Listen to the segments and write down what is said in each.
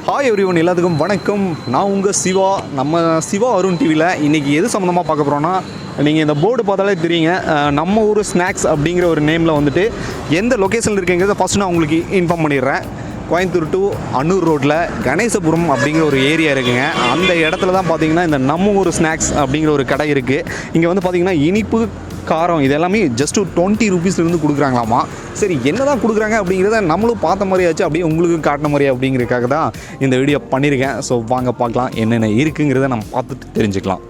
Hi everyone, எல்லாத்துக்கும் வணக்கம். நான் உங்கள் சிவா. நம்ம சிவா அருண் டிவியில் இன்றைக்கி எது சம்மந்தமாக பார்க்க போகிறோன்னா, நீங்கள் இந்த போர்டு பார்த்தாலே தெரியுங்க, நம்ம ஊர் ஸ்நாக்ஸ் அப்படிங்கிற ஒரு நேமில் வந்துட்டு எந்த லொக்கேஷனில் இருக்குங்கிறத ஃபஸ்ட்டு நான் உங்களுக்கு இன்ஃபார்ம் பண்ணிடுறேன். கோயம்புத்தூர் டு அன்னூர் ரோட்டில் கணேசபுரம் அப்படிங்கிற ஒரு ஏரியா இருக்குங்க. அந்த இடத்துல தான் பார்த்தீங்கன்னா இந்த நம்ம ஊர் ஸ்நாக்ஸ் அப்படிங்கிற ஒரு கடை இருக்குது. இங்கே வந்து பார்த்திங்கன்னா இனிப்பு, காரம் இது எல்லாமே ஜஸ்ட்டு 20 ரூபீஸ்லேருந்து கொடுக்குறாங்களாமா. சரி, என்ன தான் கொடுக்குறாங்க அப்படிங்கிறத நம்மளும் பார்த்த மாதிரியாச்சு, அப்படியே உங்களுக்கு காட்டின மாதிரி அப்படிங்கிறதுக்காக தான் இந்த வீடியோ பண்ணியிருக்கேன். ஸோ வாங்க பார்க்கலாம் என்னென்ன இருக்குங்கிறத நம்ம பார்த்துட்டு தெரிஞ்சுக்கலாம்.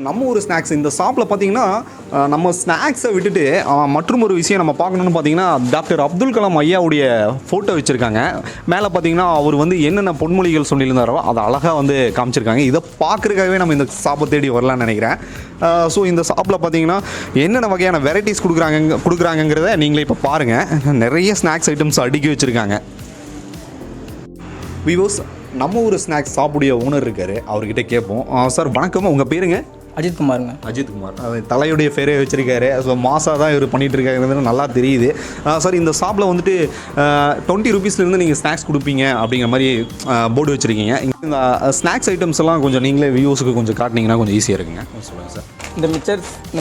நம்ம ஒரு ஸ்நாக்ஸ் இந்த ஷாப்பில் பார்த்தீங்கன்னா, நம்ம ஸ்நாக்ஸை விட்டுட்டு மற்றும் ஒரு விஷயம் நம்ம பார்க்கணுன்னு பார்த்தீங்கன்னா, டாக்டர் அப்துல் கலாம் ஐயாவுடைய ஃபோட்டோ வச்சுருக்காங்க. மேலே பார்த்தீங்கன்னா அவர் வந்து என்னென்ன பொன்மொழிகள் சொல்லியிருந்தாரோ அதை அழகாக வந்து காமிச்சிருக்காங்க. இதை பார்க்குறதுக்காகவே நம்ம இந்த ஷாப்பை தேடி வரலான்னு நினைக்கிறேன். ஸோ இந்த ஷாப்பில் பார்த்தீங்கன்னா என்னென்ன வகையான வெரைட்டிஸ் கொடுக்குறாங்கிறத நீங்களே இப்போ பாருங்கள். நிறைய ஸ்நாக்ஸ் ஐட்டம்ஸ் அடுக்கி வச்சுருக்காங்க. விவோஸ், நம்ம ஒரு ஸ்நாக்ஸ் ஷாப்புடைய ஓனர் இருக்கார், அவர்கிட்ட கேட்போம். சார் வணக்கம், உங்கள் பேருங்க? அஜித்குமாருங்க. அஜித்குமார், தலையுடைய பேரே வச்சுருக்காரு. ஸோ மாசாக தான் இவர் பண்ணிகிட்டு இருக்காருங்கிறது நல்லா தெரியுது. சார், இந்த ஷாப்பில் வந்துட்டு 20 ரூபீஸ்லேருந்து நீங்கள் ஸ்நாக்ஸ் கொடுப்பீங்க அப்படிங்கிற மாதிரி போர்டு வச்சுருக்கீங்க. இந்த ஸ்நாக்ஸ் ஐட்டம்ஸ் எல்லாம் கொஞ்சம் நீங்களே வியூஸுக்கு கொஞ்சம் காட்டினீங்கன்னா கொஞ்சம் ஈஸியாக இருக்குங்க. சொல்லுங்கள் சார். இந்த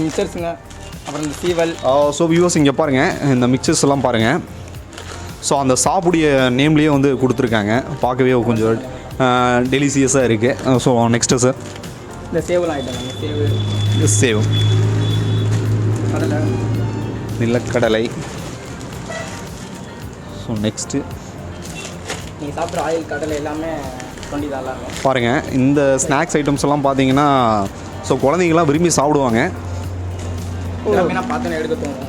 மிக்சர்ஸுங்க, அப்புறம் இந்த சீவல். ஸோ வியூஸ் இங்கே பாருங்கள், இந்த மிக்சர்ஸ் எல்லாம் பாருங்கள். ஸோ அந்த ஷாப்புடைய நேம்லேயே வந்து கொடுத்துருக்காங்க. பார்க்கவே கொஞ்சம் டெலிசியஸாக இருக்குது. ஸோ நெக்ஸ்ட்டு சார், இந்த சேவல் ஐட்டம். சேவ், கடலை, நிலக்கடலை. ஸோ நெக்ஸ்ட்டு நீங்கள் சாப்பிட்ற ஆயில், கடலை எல்லாமே 20 தான் எல்லாமே. பாருங்கள், இந்த ஸ்நாக்ஸ் ஐட்டம்ஸ் எல்லாம் பார்த்தீங்கன்னா ஸோ குழந்தைங்களாம் விரும்பி சாப்பிடுவாங்க. எல்லாமே நான் பார்த்தேன்னு எடுக்க தோணும்.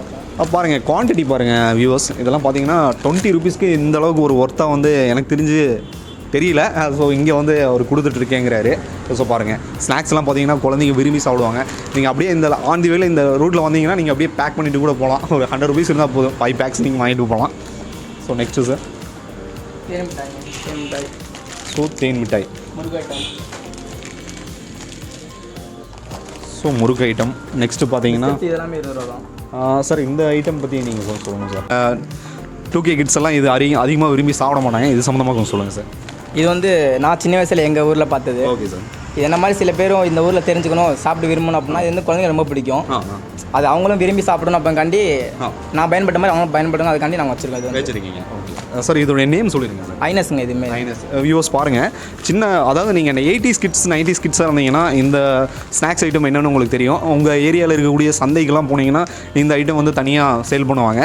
பாருங்கள், குவான்டிட்டி பாருங்கள் வியூவர்ஸ். இதெல்லாம் பார்த்தீங்கன்னா 20 ரூபீஸ்க்கு இந்த அளவுக்கு ஒரு ஒர்த்தாக வந்து எனக்கு தெரிஞ்சு தெரியல. ஸோ இங்கே வந்து அவர் கொடுத்துட்ருக்கேங்கிறாரு. ஸோ பாருங்கள், ஸ்நாக்ஸ்லாம் பார்த்தீங்கன்னா குழந்தைங்க விரும்பி சாப்பிடுவாங்க. நீங்கள் அப்படியே இந்த ஆன் தி வேல இந்த ரூட்டில் வந்தீங்கன்னா நீங்கள் அப்படியே பேக் பண்ணிவிட்டு கூட போகலாம். ஒரு 100 ரூபீஸ் இருந்தால் போதும், 5 பேக்ஸ் நீங்கள் வாங்கிட்டு போகலாம். ஸோ நெக்ஸ்ட்டு சார், தேன் மிட்டாய். ஸோ தேன் மிட்டாய், முருகை ஐட்டம். ஸோ முறுக்கு ஐட்டம். நெக்ஸ்ட்டு பார்த்தீங்கன்னா இதெல்லாமே 20 ரூபா தான். சார், இந்த ஐட்டம் பற்றி நீங்கள் சொல்லுங்கள் சார். 2K கிட்ஸ் எல்லாம் இது அதிகமாக விரும்பி சாப்பிட மாட்டாங்க. இது சம்மந்தமாக கொஞ்சம் சொல்லுங்கள் சார். இது வந்து நான் சின்ன வயசில் எங்கள் ஊரில் பார்த்தது. Okay sir. இது என்ன மாதிரி சில பேரும் இந்த ஊரில் தெரிஞ்சுக்கணும், சாப்பிட்டு விரும்பணும் அப்படின்னா இது வந்து குழந்தைங்க ரொம்ப பிடிக்கும். அது அவங்களும் விரும்பி சாப்பிடணும். அப்போக்காண்டி நான் பயன்பட்ட மாதிரி அவங்களும் பயன்படுங்க, அதுக்காண்டி நாங்கள் வச்சுருக்கோம். வச்சுருக்கீங்க. ஓகே சார், இதோடைய நேம் சொல்லிடுங்க சார். ஐனஸ்ங்க. இதுவுமே ஐனஸ். வியூவர்ஸ் பாருங்கள், சின்ன அதாவது நீங்கள் 80s கிட்ஸ் 90s கிட்ஸாக இருந்தீங்கன்னா இந்த ஸ்நாக்ஸ் ஐட்டம் என்னென்னு உங்களுக்கு தெரியும். உங்கள் ஏரியாவில் இருக்கக்கூடிய சந்தைக்கெல்லாம் போனீங்கன்னா இந்த ஐட்டம் வந்து தனியாக சேல் பண்ணுவாங்க.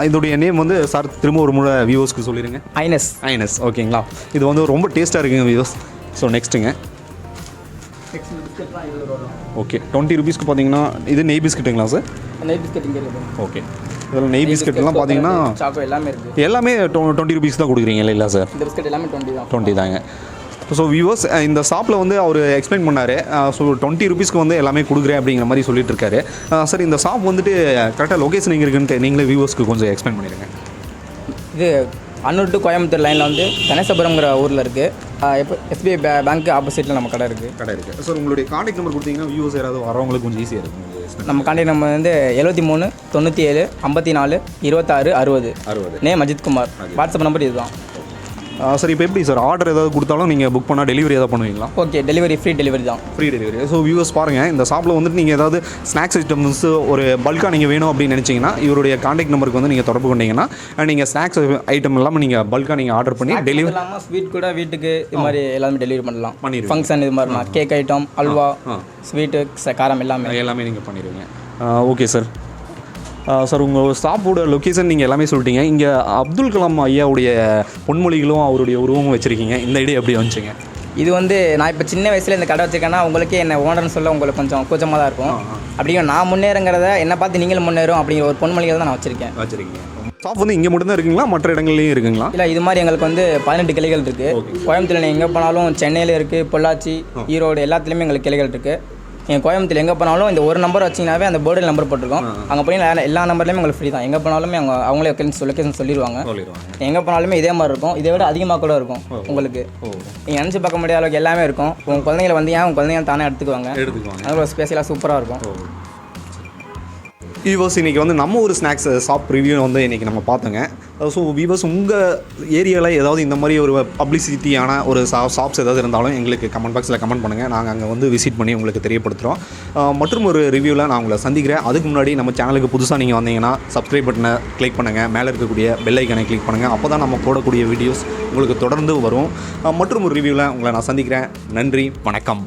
இதோடைய நேம் வந்து சார் திரும்ப ஒரு முறை வியூவர்ஸ்க்கு சொல்லிடுங்க. ஐனஸ். ஓகேங்களா, இது வந்து ரொம்ப டேஸ்ட்டாக இருக்குங்க வியூவர்ஸ். ஸோ நெக்ஸ்ட்டுங்க, ஓகே 20 ரூபீஸ்க்கு பார்த்தீங்கன்னா இது நெய் பிஸ்கட்டுங்களா சார்? நெய் பிஸ்கட் இங்கே இருக்குது. ஓகே, இதில் நெய் பிஸ்கட்லாம் பார்த்தீங்கன்னா சாக்கோ எல்லாமே இருக்குது. எல்லாமே 20 ரூபீஸ் தான் கொடுக்குறீங்க இல்லை சார்? இந்த பிஸ்கட் எல்லாமே 20 தான். 20 தாங்க. ஸோ வியூவர்ஸ், இந்த ஷாப்பில் வந்து அவர் எக்ஸ்பிளைன் பண்ணார். ஸோ 20 ரூபீஸ்க்கு வந்து எல்லாமே கொடுக்குறேன் அப்படிங்கிற மாதிரி சொல்லிட்டு இருக்காரு. சார், இந்த ஷாப் வந்துட்டு கரெக்டாக லொக்கேஷன் எங்கே இருக்குன்னு நீங்களே வியூவர்ஸ்க்கு கொஞ்சம் எக்ஸ்பிளைன் பண்ணிடுங்க. இது அன்னூர் டு கோயம்புத்தூர் லைனில் வந்து கணேசபுரம்ங்கிற ஊரில் இருக்குது. SBI பேங்க் ஆப்போசிட்டில் நம்ம கடை இருக்குது. சார், உங்களுடைய கான்டாக்ட் நம்பர் கொடுத்தீங்கன்னா வியூவர்ஸ் யாராவது வரவங்களுக்கு கொஞ்சம் ஈஸியாக இருக்கும். நம்ம கான்டாக்ட் நம்பர் வந்து 73 97 54 26 60. நேம் அஜித்குமார். வாட்ஸ்அப் நம்பர் இதுதான். சார், இப்போ எப்படி சார் ஆர்டர் ஏதாவது கொடுத்தாலும் நீங்கள் புக் பண்ணால் டெலிவரி ஏதாவது பண்ணுவீங்களா? ஓகே, டெலிவரி ஃப்ரீ டெலிவரி தான். Free delivery. ஸோ வியூவர்ஸ் பாருங்கள், இந்த ஷாப்பில் வந்துட்டு நீங்கள் ஏதாவது ஸ்நாக்ஸ் ஐட்டம்ஸ் ஒரு பல்காக நீங்கள் வேணும் அப்படின்னு நினச்சிங்கன்னா இவருடைய கான்டாக்ட் நம்பருக்கு வந்து நீங்கள் தொடர்பு கொண்டீங்கன்னா நீங்கள் ஸ்நாக்ஸ் ஐட்டம் இல்லாமல் நீங்கள் பல்காக நீங்கள் ஆர்டர் பண்ணி டெலிவரி இல்லாமல் ஸ்வீட் கூட வீட்டுக்கு இது மாதிரி எல்லாமே டெலிவரி பண்ணலாம். ஃபங்க்ஷன் இது மாதிரினா கேக் ஐட்டம், அல்வா, ஸ்வீட்டு, காரம் எல்லாமே நீங்கள் பண்ணிடுவீங்க. Okay sir. சார், உங்கள் ஷாப்போட லொக்கேஷன் நீங்கள் எல்லாமே சொல்லிட்டீங்க. இங்கே அப்துல் கலாம் ஐயாவுடைய பொன்மொழிகளும் அவருடைய உருவமும் வச்சுருக்கீங்க. இந்த ஐடியா எப்படி வந்துச்சுங்க? இது வந்து நான் இப்போ சின்ன வயசில் இந்த கடை வச்சுருக்கேன்னா உங்களுக்கே என்ன ஓனர்னு சொல்ல உங்களுக்கு கொஞ்சம் கூச்சமாக தான் இருக்கும். அப்படிங்கிற நான் முன்னேறங்கிறத என்னை பார்த்து நீங்களும் முன்னேறும் அப்படிங்கிற ஒரு பொன்மொழிகள் தான் நான் வச்சுருக்கீங்க. ஷாப் வந்து இங்கே மட்டும் தான் இருக்குங்களா, மற்ற இடங்கள்லையும் இருக்குங்களா? இல்லை, இது மாதிரி எங்களுக்கு வந்து 18 கிளைகள் இருக்குது. கோயம்புத்தூரில் எங்கே போனாலும், சென்னையில் இருக்குது, பொள்ளாச்சி, ஈரோடு எல்லாத்துலேயுமே எங்களுக்கு கிளைகள் இருக்குது. நீங்கள் கோயம்புத்தூர் எங்கே போனாலும் இந்த ஒரு நம்பர் வச்சிங்கனாவே அந்த போர்டில் நம்பர் போட்டிருக்கோம். அங்கே போய் எல்லா நம்பர்லேயுமே உங்களுக்கு ஃப்ரீ தான். எங்கே போனாலுமே அவங்களே லொக்கேஷன் சொல்லிடுவாங்க. எங்கே போனாலுமே இதே மாதிரி இருக்கும். இதை விட அதிகமாக கூட இருக்கும் உங்களுக்கு. நீங்கள் நினச்சி பார்க்க முடியாத அளவுக்கு எல்லாமே இருக்கும். உங்கள் குழந்தைங்களை வந்தீங்க உங்கள் குழந்தைங்க தானே எடுத்துக்குவாங்க. அது ஒரு ஸ்பெஷலாக சூப்பராக இருக்கும். வீவர்ஸ் இன்றைக்கி வந்து நம்ம ஒரு ஸ்நாக்ஸ் ஷாப் ரிவ்யூ வந்து இன்றைக்கி நம்ம பார்த்தோங்க. ஸோ வீவர்ஸ் உங்கள் ஏரியாவில் ஏதாவது இந்த மாதிரி ஒரு பப்ளிசிட்டியான ஒரு ஷாப்ஸ் ஏதாவது இருந்தாலும் எங்களுக்கு கமெண்ட் பாக்ஸில் கமெண்ட் பண்ணுங்கள். நாங்கள் அங்கே வந்து விசிட் பண்ணி உங்களுக்கு தெரியப்படுத்துகிறோம். மற்றும் ஒரு ரிவ்யூவில் நான் உங்களை சந்திக்கிறேன். அதுக்கு முன்னாடி நம்ம சேனலுக்கு புதுசாக நீங்கள் வந்தீங்கன்னா சப்ஸ்கிரைப் பட்டனை கிளிக் பண்ணுங்கள். மேலே இருக்கக்கூடிய பெல் ஐக்கனை கிளிக் பண்ணுங்கள். அப்போ தான் நம்ம போடக்கூடிய வீடியோஸ் உங்களுக்கு தொடர்ந்து வரும். மற்றும் ஒரு ரிவ்யூவில் உங்களை நான் சந்திக்கிறேன். நன்றி, வணக்கம்.